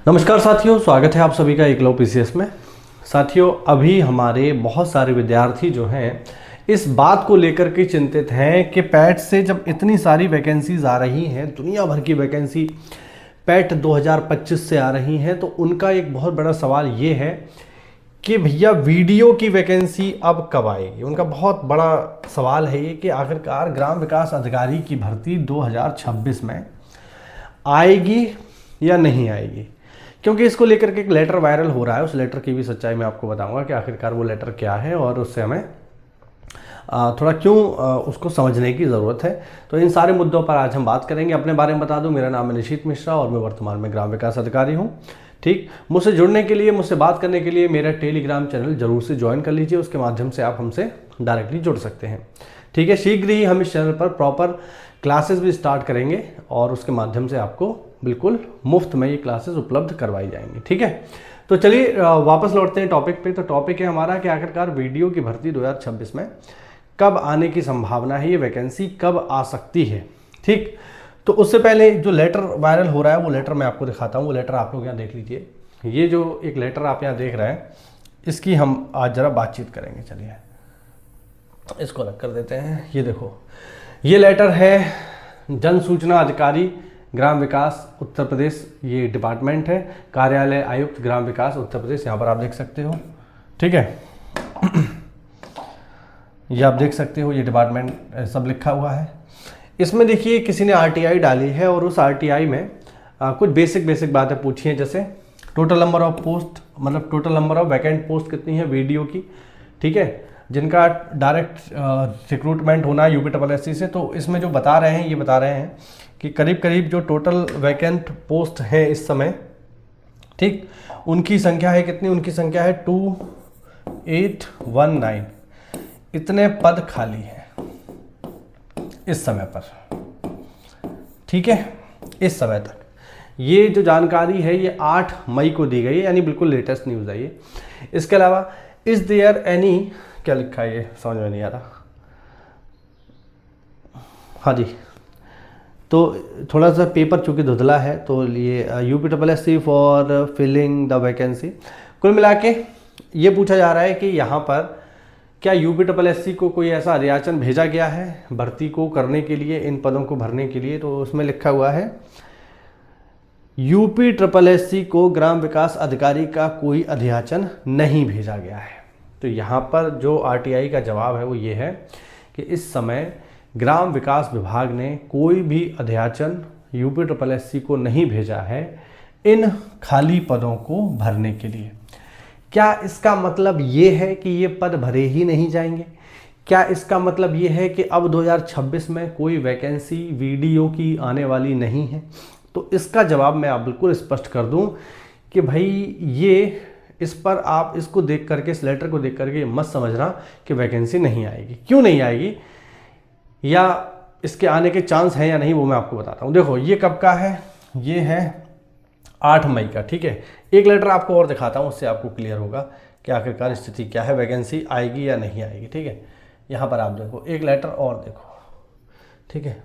नमस्कार साथियों, स्वागत है आप सभी का एकलव्य पीसीएस में। साथियों, अभी हमारे बहुत सारे विद्यार्थी जो हैं इस बात को लेकर के चिंतित हैं कि पैट से जब इतनी सारी वैकेंसीज आ रही हैं, दुनिया भर की वैकेंसी पैट 2025 से आ रही हैं, तो उनका एक बहुत बड़ा सवाल ये है कि भैया वीडियो की वैकेंसी अब कब आएगी। उनका बहुत बड़ा सवाल है ये कि आखिरकार ग्राम विकास अधिकारी की भर्ती 2026 में आएगी या नहीं आएगी, क्योंकि इसको लेकर के एक लेटर वायरल हो रहा है। उस लेटर की भी सच्चाई मैं आपको बताऊंगा कि आखिरकार वो लेटर क्या है और उससे हमें थोड़ा क्यों उसको समझने की ज़रूरत है। तो इन सारे मुद्दों पर आज हम बात करेंगे। अपने बारे में बता दूं, मेरा नाम है निशित मिश्रा और मैं वर्तमान में ग्राम विकास अधिकारी हूं। ठीक, मुझसे जुड़ने के लिए, मुझसे बात करने के लिए मेरा टेलीग्राम चैनल जरूर से ज्वाइन कर लीजिए। उसके माध्यम से आप हमसे डायरेक्टली जुड़ सकते हैं। ठीक है, शीघ्र ही हम इस चैनल पर प्रॉपर क्लासेस भी स्टार्ट करेंगे और उसके माध्यम से आपको बिल्कुल मुफ्त में ये क्लासेस उपलब्ध करवाई जाएंगी। ठीक है, तो चलिए वापस लौटते हैं टॉपिक पे। तो टॉपिक है हमारा कि आखिरकार वीडियो की भर्ती 2026 में कब आने की संभावना है, ये वैकेंसी कब आ सकती है। ठीक, तो उससे पहले जो लेटर वायरल हो रहा है वो लेटर मैं आपको दिखाता हूँ। वो लेटर आप लोग यहाँ देख लीजिए। ये जो एक लेटर आप यहाँ देख रहे हैं, इसकी हम आज ज़रा बातचीत करेंगे। चलिए इसको अलग कर देते हैं। ये देखो, ये लेटर है जन सूचना अधिकारी ग्राम विकास उत्तर प्रदेश, ये डिपार्टमेंट है, कार्यालय आयुक्त ग्राम विकास उत्तर प्रदेश, यहाँ पर आप देख सकते हो। ठीक है, ये आप देख सकते हो, ये डिपार्टमेंट सब लिखा हुआ है। इसमें देखिए किसी ने आरटीआई डाली है और उस आरटीआई में कुछ बेसिक बातें पूछी हैं, जैसे टोटल नंबर ऑफ पोस्ट, मतलब total number of vacant post कितनी है वीडियो की। ठीक है, जिनका डायरेक्ट रिक्रूटमेंट होना है यूपीएससी से। तो इसमें जो बता रहे हैं, ये बता रहे हैं कि करीब जो टोटल वैकेंट पोस्ट है इस समय, ठीक, उनकी संख्या है कितनी, उनकी संख्या है 2819। इतने पद खाली हैं इस समय पर। ठीक है, इस समय तक ये जो जानकारी है ये 8 मई को दी गई है, यानी बिल्कुल लेटेस्ट न्यूज़ है ये। इसके अलावा इज देयर एनी, क्या लिखा है ये समझ में नहीं आ रहा। हाँ जी, तो थोड़ा सा पेपर चूँकि धुंधला है, तो ये UPSC for filling the vacancy. कुल मिला के ये पूछा जा रहा है कि यहाँ पर क्या यूपीएससी को कोई ऐसा अधियाचन भेजा गया है भर्ती को करने के लिए, इन पदों को भरने के लिए। तो उसमें लिखा हुआ है यूपीएससी को ग्राम विकास अधिकारी का कोई अधियाचन नहीं भेजा गया है। तो यहाँ पर जो आरटीआई का जवाब है वो ये है कि इस समय ग्राम विकास विभाग ने कोई भी अधियाचन यूपीएससी को नहीं भेजा है इन खाली पदों को भरने के लिए। क्या इसका मतलब ये है कि ये पद भरे ही नहीं जाएंगे? क्या इसका मतलब ये है कि अब 2026 में कोई वैकेंसी वीडियो की आने वाली नहीं है? तो इसका जवाब मैं आप बिल्कुल स्पष्ट कर दूं कि भाई ये, इस पर आप इसको देख करके, इस लेटर को देख करके मत समझना कि वैकेंसी नहीं आएगी। क्यों नहीं आएगी या इसके आने के चांस हैं या नहीं, वो मैं आपको बताता हूँ। देखो, ये कब का है, ये है 8 मई का। ठीक है, एक लेटर आपको और दिखाता हूँ, उससे आपको क्लियर होगा कि आखिरकार स्थिति क्या है, वैकेंसी आएगी या नहीं आएगी। ठीक है, यहाँ पर आप देखो, एक लेटर और देखो। ठीक है,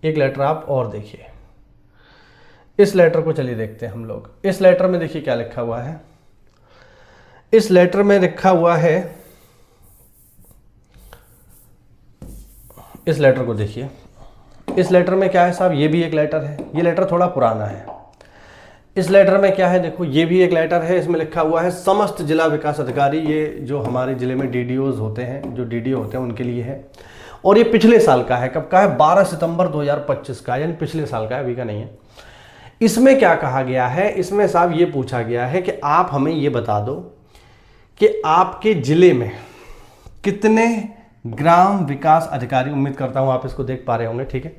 एक लेटर आप और देखिए। इस लेटर को चलिए देखते हैं हम लोग। इस लेटर में देखिए क्या लिखा हुआ है। इस लेटर में लिखा हुआ है, इस लेटर को देखिए। इस लेटर में क्या है साहब, ये भी एक लेटर है। ये लेटर थोड़ा पुराना है। इस लेटर में क्या है, देखो, ये भी एक लेटर है। इसमें लिखा हुआ है समस्त जिला विकास अधिकारी, ये जो हमारे जिले में डीडीओज होते हैं, जो डीडीओ होते हैं उनके लिए है। और ये पिछले साल का है। कब का है, 12 सितंबर 2025 का, यानी पिछले साल का है, अभी का नहीं है। इसमें क्या कहा गया है, इसमें साहब ये पूछा गया है कि आप हमें ये बता दो कि आपके जिले में कितने ग्राम विकास अधिकारी, उम्मीद करता हूं आप इसको देख पा रहे होंगे। ठीक है,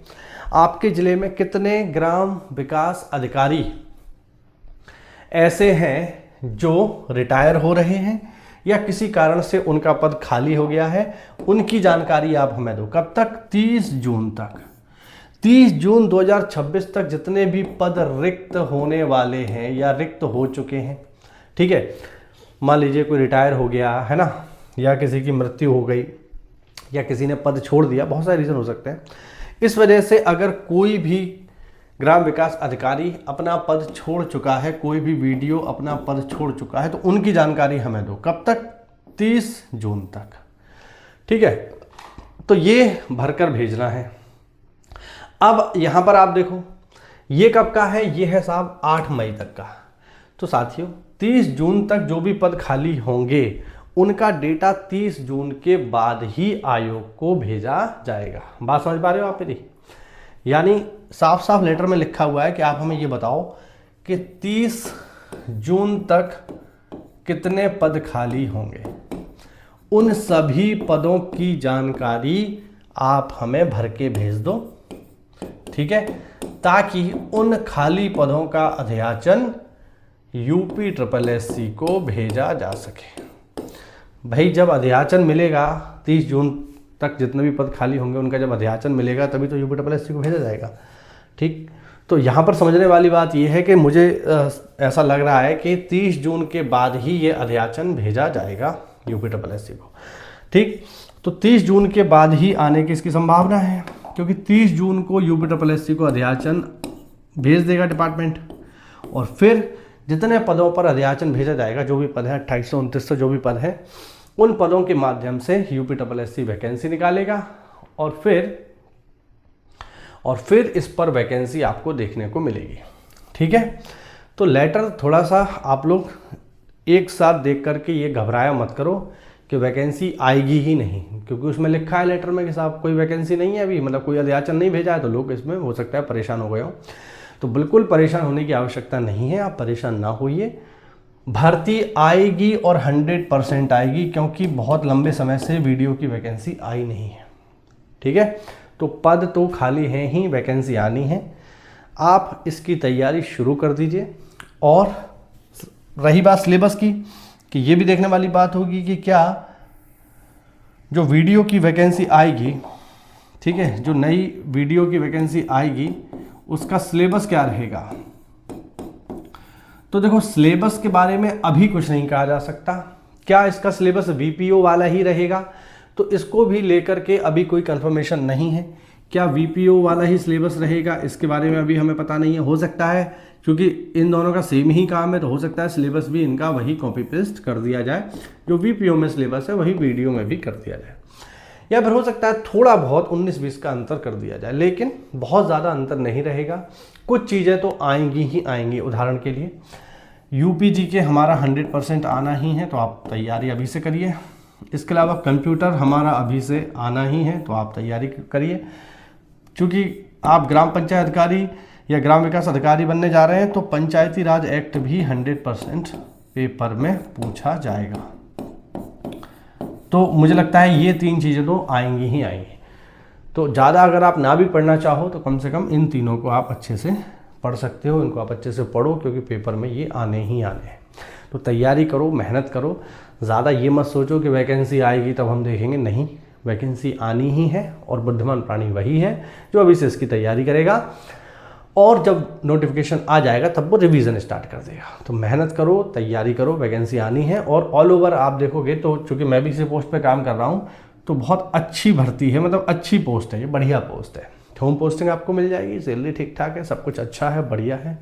आपके जिले में कितने ग्राम विकास अधिकारी ऐसे हैं जो रिटायर हो रहे हैं या किसी कारण से उनका पद खाली हो गया है, उनकी जानकारी आप हमें दो। कब तक, 30 जून तक। 30 जून 2026 तक जितने भी पद रिक्त होने वाले हैं या रिक्त हो चुके हैं। ठीक है, मान लीजिए कोई रिटायर हो गया है ना, या किसी की मृत्यु हो गई, या किसी ने पद छोड़ दिया, बहुत सारे रीज़न हो सकते हैं। इस वजह से अगर कोई भी ग्राम विकास अधिकारी अपना पद छोड़ चुका है, कोई भी वीडियो अपना पद छोड़ चुका है तो उनकी जानकारी हमें दो। कब तक? 30 जून तक। ठीक है, तो ये भरकर भेजना है। अब यहां पर आप देखो ये कब का है, ये है साहब 8 मई तक का। तो साथियों 30 जून तक जो भी पद खाली होंगे उनका डेटा 30 जून के बाद ही आयोग को भेजा जाएगा। बात समझ पा रहे हो आप मेरी? यानी साफ साफ लेटर में लिखा हुआ है कि आप हमें ये बताओ कि 30 जून तक कितने पद खाली होंगे, उन सभी पदों की जानकारी आप हमें भर के भेज दो। ठीक है, ताकि उन खाली पदों का अध्याचन UPSSC को भेजा जा सके। भाई जब अध्याचन मिलेगा 30 जून तक जितने भी पद खाली होंगे उनका जब अध्याचन मिलेगा तभी तो UPSSC को भेजा जाएगा। ठीक, तो यहाँ पर समझने वाली बात यह है कि मुझे ऐसा लग रहा है कि 30 जून के बाद ही ये अध्याचन भेजा जाएगा UPSSC को। ठीक, तो 30 जून के बाद ही आने की इसकी संभावना है, क्योंकि 30 जून को UPSSC को अध्याचन भेज देगा डिपार्टमेंट, और फिर जितने पदों पर अध्याचन भेजा जाएगा, जो भी पद है 2829 जो भी पद है, उन पदों के माध्यम से UPSSC वैकेंसी निकालेगा और फिर इस पर वैकेंसी आपको देखने को मिलेगी। ठीक है, तो लेटर थोड़ा सा आप लोग एक साथ देख करके ये घबराया मत करो कि वैकेंसी आएगी ही नहीं, क्योंकि उसमें लिखा है लेटर में कि साहब कोई वैकेंसी नहीं है अभी, मतलब कोई अध्याचन नहीं भेजा है, तो लोग इसमें हो सकता है परेशान हो गए हो। तो बिल्कुल परेशान होने की आवश्यकता नहीं है, आप परेशान ना होइए। भर्ती आएगी और 100% आएगी, क्योंकि बहुत लंबे समय से वीडियो की वैकेंसी आई नहीं है। ठीक है, तो पद तो खाली हैं ही, वैकेंसी आनी है। आप इसकी तैयारी शुरू कर दीजिए। और रही बात सिलेबस की, कि ये भी देखने वाली बात होगी कि क्या जो वीडियो की वैकेंसी आएगी, ठीक है, जो नई वीडियो की वैकेंसी आएगी उसका सिलेबस क्या रहेगा। तो देखो सिलेबस के बारे में अभी कुछ नहीं कहा जा सकता। क्या इसका सिलेबस VPO वाला ही रहेगा, तो इसको भी लेकर के अभी कोई कंफर्मेशन नहीं है। क्या VPO वाला ही सिलेबस रहेगा, इसके बारे में अभी हमें पता नहीं है। हो सकता है क्योंकि इन दोनों का सेम ही काम है, तो हो सकता है सिलेबस भी इनका वही कॉपी पेस्ट कर दिया जाए, जो VPO में सिलेबस है वही वीडियो में भी कर दिया जाए, या फिर हो सकता है थोड़ा बहुत 19-20 का अंतर कर दिया जाए, लेकिन बहुत ज़्यादा अंतर नहीं रहेगा। कुछ चीज़ें तो आएंगी ही आएंगी। उदाहरण के लिए UPG के हमारा 100% आना ही है, तो आप तैयारी अभी से करिए। इसके अलावा कंप्यूटर हमारा अभी से आना ही है, तो आप तैयारी करिए। चूँकि आप ग्राम पंचायत अधिकारी या ग्राम विकास अधिकारी बनने जा रहे हैं, तो पंचायती राज एक्ट भी 100% पेपर में पूछा जाएगा। तो मुझे लगता है ये 3 चीज़ें तो आएंगी ही आएंगी। तो ज़्यादा अगर आप ना भी पढ़ना चाहो तो कम से कम इन तीनों को आप अच्छे से पढ़ सकते हो, इनको आप अच्छे से पढ़ो, क्योंकि पेपर में ये आने ही आने हैं। तो तैयारी करो, मेहनत करो। ज़्यादा ये मत सोचो कि वैकेंसी आएगी तब हम देखेंगे, नहीं, वैकेंसी आनी ही है, और बुद्धिमान प्राणी वही है जो अभी से इसकी तैयारी करेगा, और जब नोटिफिकेशन आ जाएगा तब वो रिवीजन स्टार्ट कर देगा। तो मेहनत करो, तैयारी करो, वैकेंसी आनी है। और ऑल ओवर आप देखोगे तो चूँकि मैं भी इसी पोस्ट पे काम कर रहा हूँ, तो बहुत अच्छी भर्ती है, मतलब अच्छी पोस्ट है, ये बढ़िया पोस्ट है। होम पोस्टिंग आपको मिल जाएगी, सैलरी ठीक ठाक है, सब कुछ अच्छा है, बढ़िया है,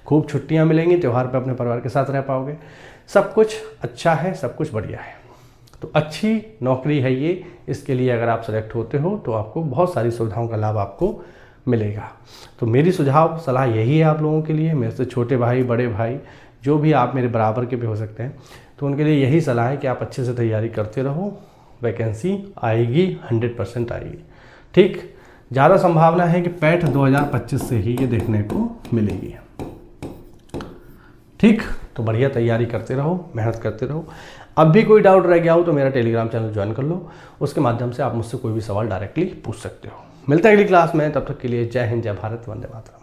खूब छुट्टियाँ मिलेंगी, त्यौहार पर अपने परिवार के साथ रह पाओगे, सब कुछ अच्छा है, सब कुछ बढ़िया है। तो अच्छी नौकरी है ये। इसके लिए अगर आप सेलेक्ट होते हो तो आपको बहुत सारी सुविधाओं का लाभ आपको मिलेगा। तो मेरी सुझाव सलाह यही है आप लोगों के लिए, मेरे से छोटे भाई, बड़े भाई, जो भी आप मेरे बराबर के भी हो सकते हैं, तो उनके लिए यही सलाह है कि आप अच्छे से तैयारी करते रहो। वैकेंसी आएगी, 100% आएगी। ठीक, ज़्यादा संभावना है कि पैठ 2025 से ही ये देखने को मिलेगी। ठीक, तो बढ़िया तैयारी करते रहो, मेहनत करते रहो। अब भी कोई डाउट रह गया हो तो मेरा टेलीग्राम चैनल ज्वाइन कर लो, उसके माध्यम से आप मुझसे कोई भी सवाल डायरेक्टली पूछ सकते हो। मिलते हैं अगली क्लास में, तब तक के लिए जय हिंद, जय भारत, वंदे मातरम।